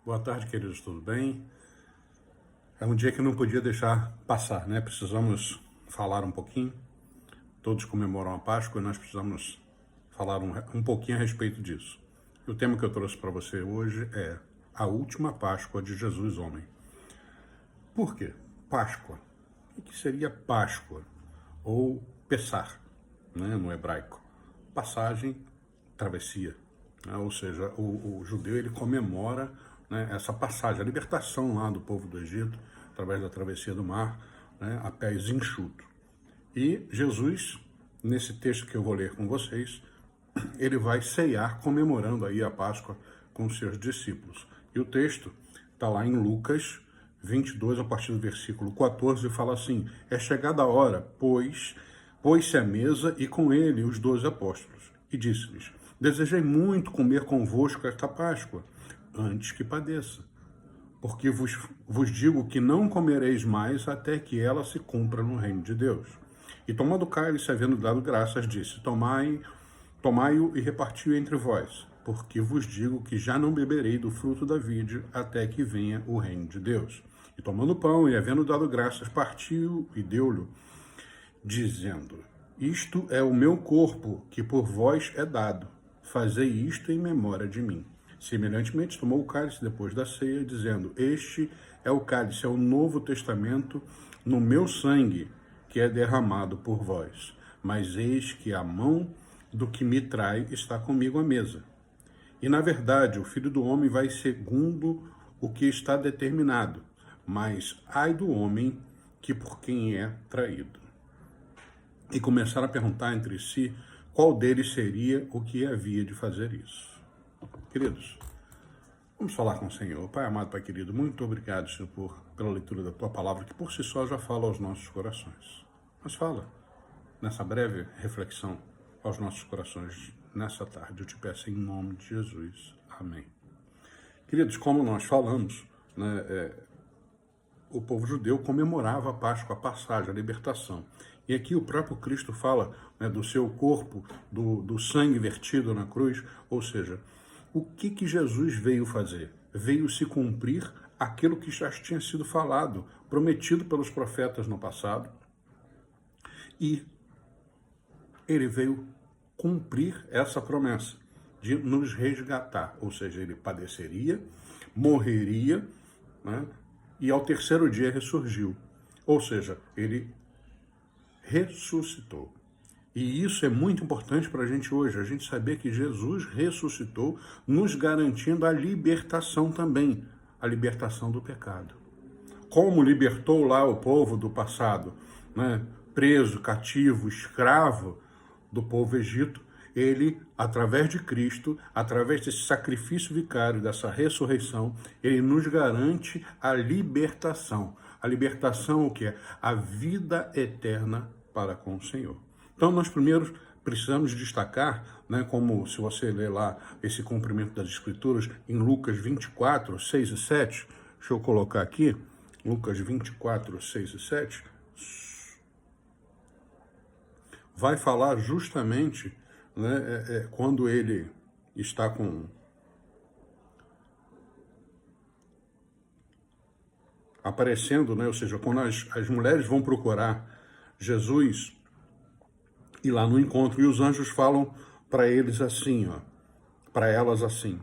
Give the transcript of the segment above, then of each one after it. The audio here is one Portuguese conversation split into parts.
Boa tarde, queridos, tudo bem? É um dia que não podia deixar passar, né? Precisamos falar um pouquinho. Todos comemoram a Páscoa e nós precisamos falar um pouquinho a respeito disso. E o tema que eu trouxe para você hoje é a última Páscoa de Jesus, homem. Por quê? Páscoa. O que seria Páscoa? Ou Pessar, né, no hebraico. Passagem, travessia. Né? Ou seja, o judeu ele comemora, né, essa passagem, a libertação lá do povo do Egito, através da travessia do mar, né, a pés enxutos. E Jesus, nesse texto que eu vou ler com vocês, ele vai ceiar comemorando aí a Páscoa com os seus discípulos. E o texto está lá em Lucas 22, a partir do versículo 14, e fala assim: é chegada a hora, pôs-se à mesa e com ele os 12 apóstolos. E disse-lhes: desejei muito comer convosco esta Páscoa, antes que padeça. Porque vos digo que não comereis mais até que ela se cumpra no reino de Deus. E tomando o cálice, havendo dado graças, disse: tomai-o e reparti-o entre vós, porque vos digo que já não beberei do fruto da vide até que venha o reino de Deus. E tomando o pão e havendo dado graças, partiu e deu-lhe, dizendo: isto é o meu corpo, que por vós é dado. Fazei isto em memória de mim. Semelhantemente, tomou o cálice depois da ceia, dizendo: este é o cálice, é o novo testamento no meu sangue, que é derramado por vós. Mas eis que a mão do que me trai está comigo à mesa. E, na verdade, o Filho do Homem vai segundo o que está determinado, mas ai do homem que por quem é traído. E começaram a perguntar entre si qual deles seria o que havia de fazer isso. Queridos, vamos falar com o Senhor. Pai amado, Pai querido, muito obrigado, Senhor, pela leitura da Tua palavra, que por si só já fala aos nossos corações. Mas fala, nessa breve reflexão, aos nossos corações, nessa tarde. Eu te peço em nome de Jesus. Amém. Queridos, como nós falamos, né, o povo judeu comemorava a Páscoa, a passagem, a libertação. E aqui o próprio Cristo fala, né, do seu corpo, do sangue vertido na cruz, ou seja, o que Jesus veio fazer? Veio se cumprir aquilo que já tinha sido falado, prometido pelos profetas no passado, e ele veio cumprir essa promessa de nos resgatar, ou seja, ele padeceria, morreria, né, e ao terceiro dia ressurgiu, ou seja, ele ressuscitou. E isso é muito importante para a gente hoje, a gente saber que Jesus ressuscitou, nos garantindo a libertação também, a libertação do pecado. Como libertou lá o povo do passado, né, preso, cativo, escravo do povo egito, ele, através de Cristo, através desse sacrifício vicário, dessa ressurreição, ele nos garante a libertação. A libertação, o que é? A vida eterna para com o Senhor. Então, nós primeiro precisamos destacar, né, como se você ler lá esse cumprimento das Escrituras, em Lucas 24, 6 e 7, deixa eu colocar aqui, Lucas 24, 6 e 7, vai falar justamente, né, quando ele está aparecendo, né, ou seja, quando as mulheres vão procurar Jesus e lá no encontro, e os anjos falam para eles assim, ó, para elas assim: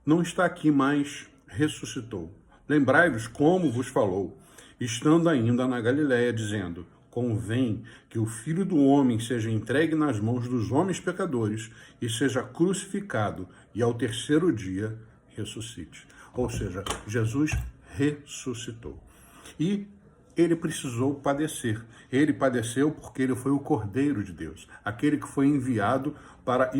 não está aqui, mas ressuscitou. Lembrai-vos como vos falou, estando ainda na Galiléia, dizendo: convém que o Filho do Homem seja entregue nas mãos dos homens pecadores e seja crucificado, e ao terceiro dia ressuscite. Ou seja, Jesus ressuscitou. E ele precisou padecer. Ele padeceu porque ele foi o Cordeiro de Deus, aquele que foi enviado para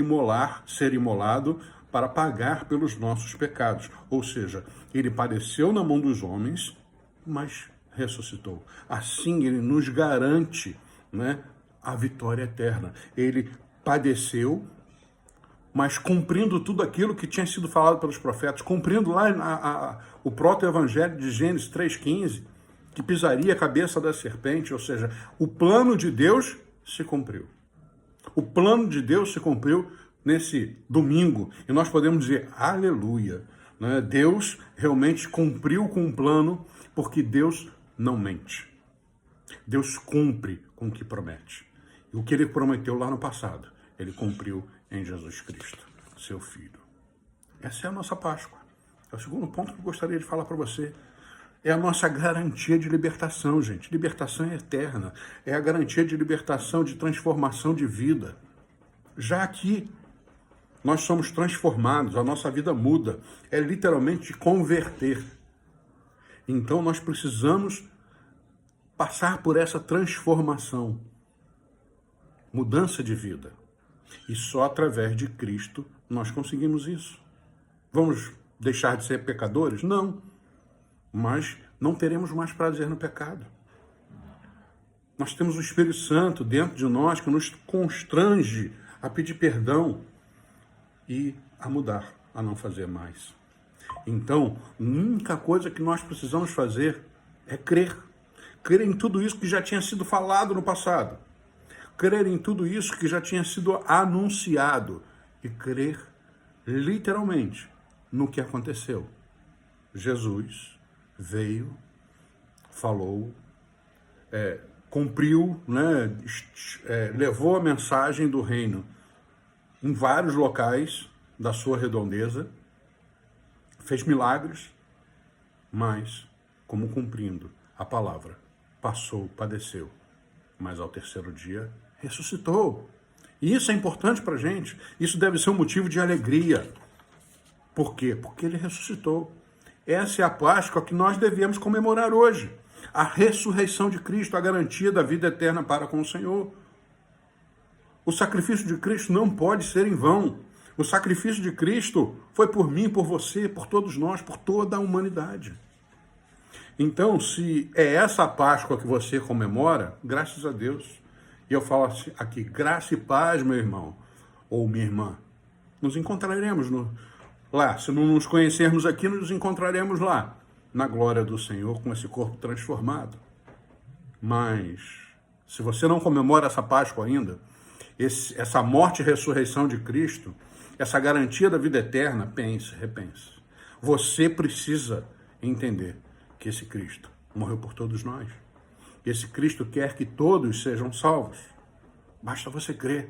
ser imolado, para pagar pelos nossos pecados. Ou seja, ele padeceu na mão dos homens, mas ressuscitou. Assim ele nos garante, né, a vitória eterna. Ele padeceu, mas cumprindo tudo aquilo que tinha sido falado pelos profetas, cumprindo lá o proto-evangelho de Gênesis 3,15, que pisaria a cabeça da serpente, ou seja, o plano de Deus se cumpriu. O plano de Deus se cumpriu nesse domingo e nós podemos dizer aleluia, né? Deus realmente cumpriu com o plano, porque Deus não mente. Deus cumpre com o que promete. E o que ele prometeu lá no passado, ele cumpriu em Jesus Cristo, seu Filho. Essa é a nossa Páscoa. É o segundo ponto que eu gostaria de falar para você. É a nossa garantia de libertação, gente. Libertação é eterna. É a garantia de libertação, de transformação de vida. Já aqui, nós somos transformados, a nossa vida muda. É literalmente converter. Então, nós precisamos passar por essa transformação. Mudança de vida. E só através de Cristo nós conseguimos isso. Vamos deixar de ser pecadores? Não. Mas não teremos mais prazer no pecado. Nós temos o Espírito Santo dentro de nós que nos constrange a pedir perdão e a mudar, a não fazer mais. Então, a única coisa que nós precisamos fazer é crer. Crer em tudo isso que já tinha sido falado no passado. Crer em tudo isso que já tinha sido anunciado. E crer literalmente no que aconteceu. Jesus veio, falou, cumpriu, né, levou a mensagem do reino em vários locais da sua redondeza, fez milagres, mas, como cumprindo a palavra, passou, padeceu, mas ao terceiro dia ressuscitou. E isso é importante para a gente, isso deve ser um motivo de alegria. Por quê? Porque ele ressuscitou. Essa é a Páscoa que nós devemos comemorar hoje. A ressurreição de Cristo, a garantia da vida eterna para com o Senhor. O sacrifício de Cristo não pode ser em vão. O sacrifício de Cristo foi por mim, por você, por todos nós, por toda a humanidade. Então, se é essa a Páscoa que você comemora, graças a Deus. E eu falo aqui, graça e paz, meu irmão, ou minha irmã. Nos encontraremos lá. Se não nos conhecermos aqui, nos encontraremos lá, na glória do Senhor, com esse corpo transformado. Mas, se você não comemora essa Páscoa ainda, essa morte e ressurreição de Cristo, essa garantia da vida eterna, pense, repense. Você precisa entender que esse Cristo morreu por todos nós. Esse Cristo quer que todos sejam salvos. Basta você crer.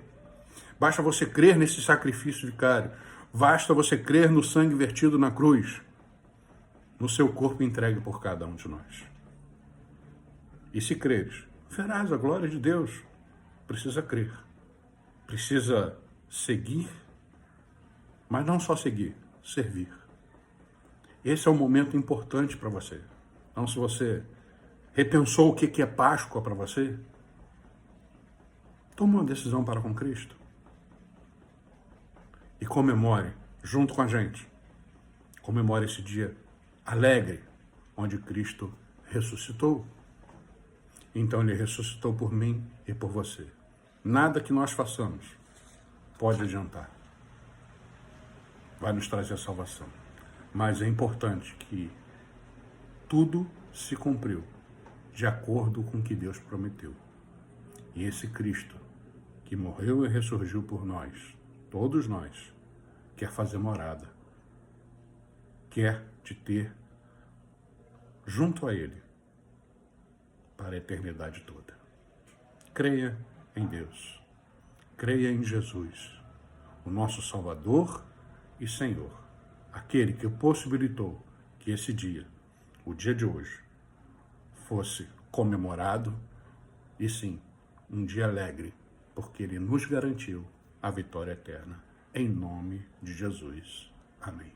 Basta você crer nesse sacrifício vicário. Basta você crer no sangue vertido na cruz, no seu corpo entregue por cada um de nós. E se creres, verás a glória de Deus. Precisa crer. Precisa seguir, mas não só seguir, servir. Esse é um momento importante para você. Então, se você repensou o que é Páscoa para você, toma uma decisão para com Cristo. E comemore, junto com a gente. Comemore esse dia alegre, onde Cristo ressuscitou. Então ele ressuscitou por mim e por você. Nada que nós façamos pode adiantar. Vai nos trazer salvação. Mas é importante que tudo se cumpriu de acordo com o que Deus prometeu. E esse Cristo, que morreu e ressurgiu por nós, todos nós, quer fazer morada, quer te ter junto a Ele para a eternidade toda. Creia em Deus, creia em Jesus, o nosso Salvador e Senhor, aquele que possibilitou que esse dia, o dia de hoje, fosse comemorado e sim, um dia alegre, porque Ele nos garantiu a vitória eterna. Em nome de Jesus. Amém.